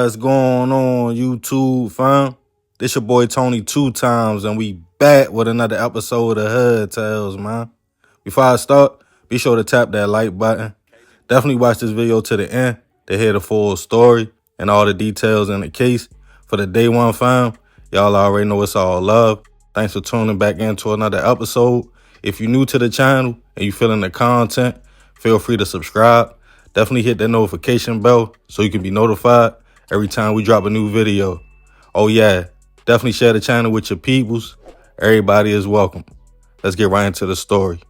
What's going on, YouTube fam? This your boy Tony 2 times, and we back with another episode of Hood Tales, man. Before I start, be sure to tap that like button. Definitely watch this video to the end to hear the full story and all the details in the case. For the day one fam, y'all already know it's all love. Thanks for tuning back into another episode. If you're new to the channel and you feeling the content, feel free to subscribe. Definitely hit that notification bell so you can be notified every time we drop a new video. Oh yeah, definitely share the channel with your peoples. Everybody is welcome. Let's get right into the story.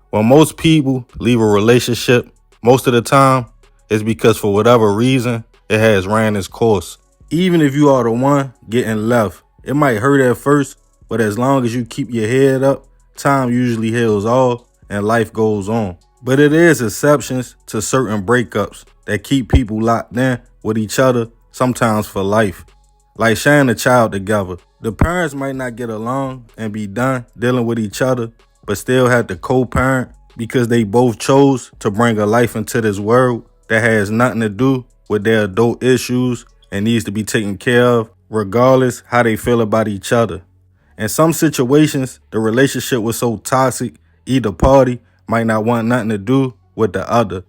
When most people leave a relationship, most of the time, it's because for whatever reason, it has ran its course. Even if you are the one getting left, it might hurt at first, but as long as you keep your head up, time usually heals all and life goes on. But it is exceptions to certain breakups that keep people locked in with each other, sometimes for life. Like sharing a child together. The parents might not get along and be done dealing with each other, but still have to co-parent because they both chose to bring a life into this world that has nothing to do with their adult issues and needs to be taken care of, regardless how they feel about each other. In some situations, the relationship was so toxic, either party might not want nothing to do with the other.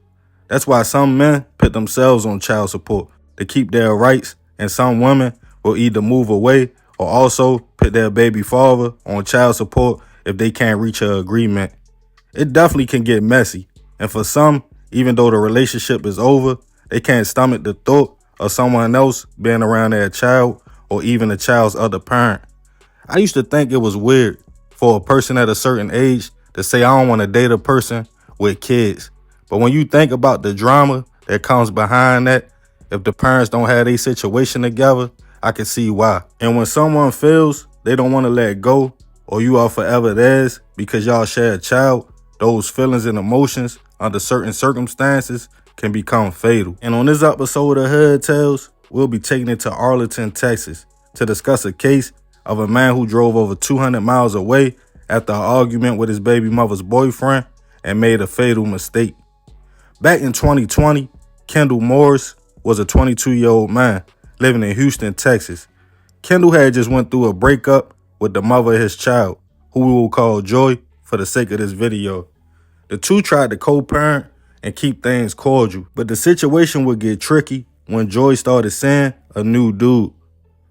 That's why some men put themselves on child support to keep their rights, and some women will either move away or also put their baby father on child support if they can't reach an agreement. It definitely can get messy, and for some, even though the relationship is over, they can't stomach the thought of someone else being around their child or even the child's other parent. I used to think it was weird for a person at a certain age to say, I don't want to date a person with kids. But when you think about the drama that comes behind that, if the parents don't have their situation together, I can see why. And when someone feels they don't want to let go, or you are forever theirs because y'all share a child, those feelings and emotions under certain circumstances can become fatal. And on this episode of Hood Tales, we'll be taking it to Arlington, Texas to discuss a case of a man who drove over 200 miles away after an argument with his baby mother's boyfriend and made a fatal mistake. Back in 2020, Kendall Morris was a 22-year-old man living in Houston, Texas. Kendall had just went through a breakup with the mother of his child, who we will call Joy for the sake of this video. The two tried to co-parent and keep things cordial, but the situation would get tricky when Joy started seeing a new dude.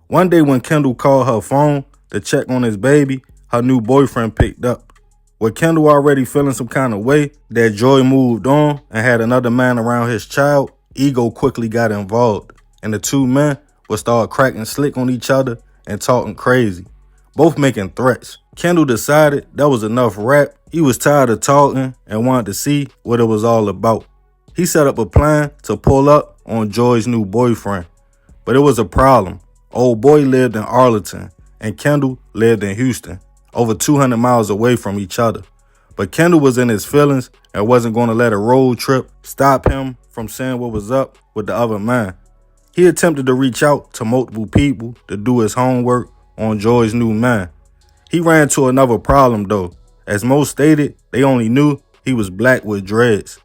One day when Kendall called her phone to check on his baby, her new boyfriend picked up. With Kendall already feeling some kind of way that Joy moved on and had another man around his child, ego quickly got involved, and the two men would start cracking slick on each other and talking crazy, both making threats. Kendall decided that was enough rap. He was tired of talking and wanted to see what it was all about. He set up a plan to pull up on Joy's new boyfriend, but it was a problem. Old boy lived in Arlington and Kendall lived in Houston, over 200 miles away from each other. But Kendall was in his feelings and wasn't going to let a road trip stop him from seeing what was up with the other man. He attempted to reach out to multiple people to do his homework on Joy's new man. He ran into another problem though. As most stated, they only knew he was black with dreads.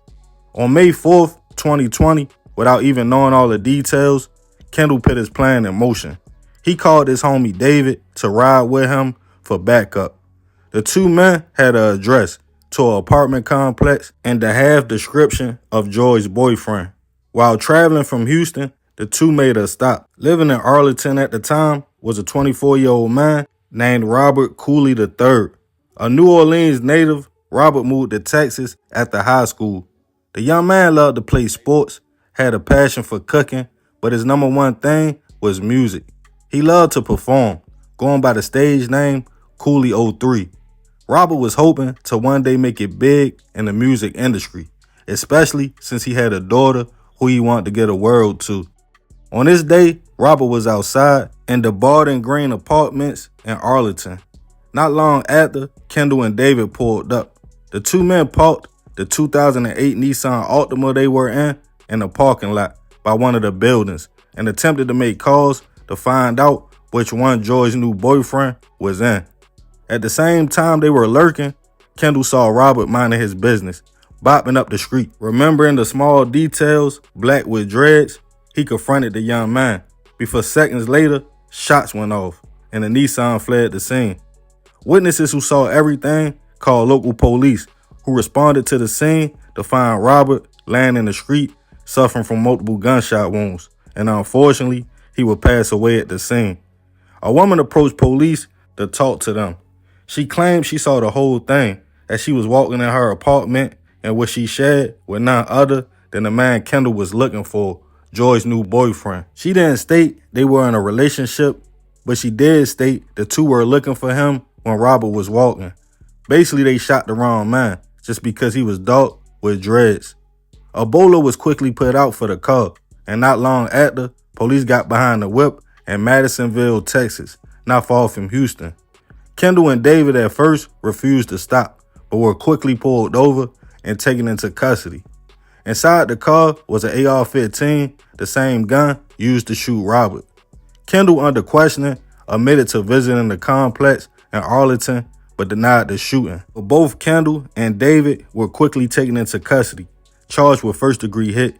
On May 4th, 2020, without even knowing all the details, Kendall put his plan in motion. He called his homie David to ride with him for backup. The two men had an address to an apartment complex and a half description of Joy's boyfriend. While traveling from Houston, the two made a stop. Living in Arlington at the time was a 24-year-old man named Robert Cooley III. A New Orleans native, Robert moved to Texas after high school. The young man loved to play sports, had a passion for cooking, but his number one thing was music. He loved to perform, going by the stage name Cooley 03. Robert was hoping to one day make it big in the music industry, especially since he had a daughter who he wanted to get a world to. On this day, Robert was outside in the Barden Green apartments in Arlington. Not long after, Kendall and David pulled up. The two men parked the 2008 Nissan Altima they were in the parking lot by one of the buildings and attempted to make calls to find out which one Joy's new boyfriend was in. At the same time they were lurking, Kendall saw Robert minding his business, bopping up the street. Remembering the small details, black with dreads, he confronted the young man. Before seconds later, shots went off, and the Nissan fled the scene. Witnesses who saw everything called local police, who responded to the scene to find Robert laying in the street, suffering from multiple gunshot wounds, and unfortunately, he would pass away at the scene. A woman approached police to talk to them. She claimed she saw the whole thing as she was walking in her apartment and what she shared with none other than the man Kendall was looking for, Joy's new boyfriend. She didn't state they were in a relationship, but she did state the two were looking for him when Robert was walking. Basically, they shot the wrong man just because he was dark with dreads. A bowler was quickly put out for the car, and not long after, police got behind the whip in Madisonville, Texas, not far from Houston. Kendall and David at first refused to stop, but were quickly pulled over and taken into custody. Inside the car was an AR-15, the same gun used to shoot Robert. Kendall, under questioning, admitted to visiting the complex in Arlington, but denied the shooting. But both Kendall and David were quickly taken into custody, charged with first-degree hit.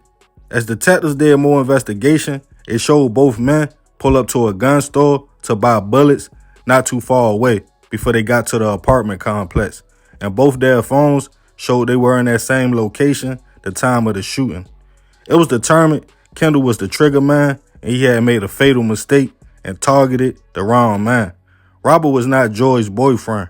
As detectives did more investigation, it showed both men pull up to a gun store to buy bullets not too far away before they got to the apartment complex, and both their phones showed they were in that same location the time of the shooting. It was determined Kendall was the trigger man and he had made a fatal mistake and targeted the wrong man. Robert was not Joy's boyfriend.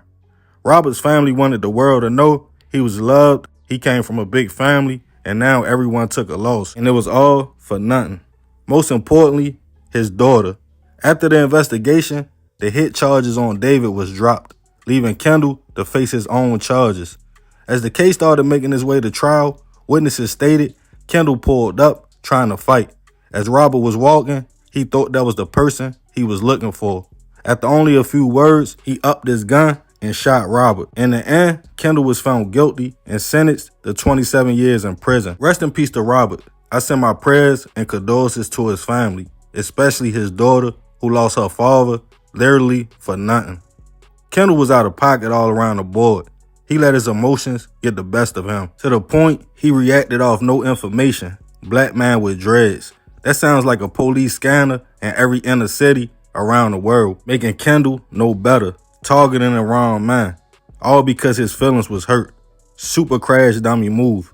Robert's family wanted the world to know he was loved, he came from a big family, and now everyone took a loss, and it was all for nothing. Most importantly, his daughter. After the investigation, the hit charges on David was dropped, leaving Kendall to face his own charges. As the case started making its way to trial, witnesses stated Kendall pulled up trying to fight. As Robert was walking, he thought that was the person he was looking for. After only a few words, he upped his gun and shot Robert. In the end, Kendall was found guilty and sentenced to 27 years in prison. Rest in peace to Robert. I send my prayers and condolences to his family, especially his daughter, who lost her father literally for nothing. Kendall was out of pocket all around the board. He let his emotions get the best of him, to the point he reacted off no information. Black man with dreads. That sounds like a police scanner in every inner city around the world, making Kendall no better, targeting the wrong man, all because his feelings was hurt. Super crash dummy move.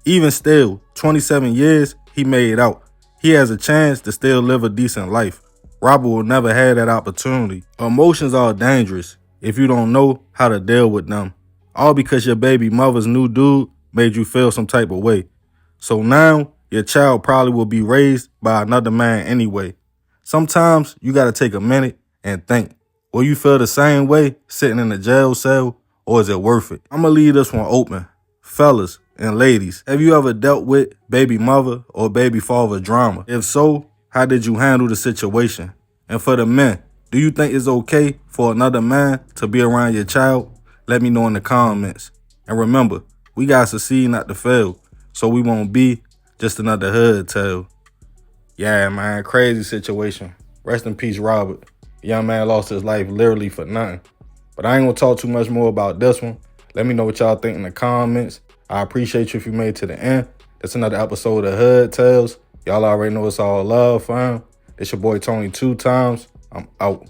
Even still, 27 years, he made out. He has a chance to still live a decent life. Robert will never have that opportunity. Emotions are dangerous if you don't know how to deal with them. All because your baby mother's new dude made you feel some type of way. So now, your child probably will be raised by another man anyway. Sometimes you gotta take a minute and think. Will you feel the same way sitting in a jail cell, or is it worth it? I'm gonna leave this one open. Fellas and ladies, have you ever dealt with baby mother or baby father drama? If so, how did you handle the situation? And for the men, do you think it's okay for another man to be around your child? Let me know in the comments. And remember, we gotta succeed not to fail, so we won't be just another hood tale. Yeah, man, crazy situation. Rest in peace, Robert. The young man lost his life literally for nothing. But I ain't gonna talk too much more about this one. Let me know what y'all think in the comments. I appreciate you if you made it to the end. That's another episode of Hood Tales. Y'all already know it's all love, fam. It's your boy Tony 2 times. I'm out.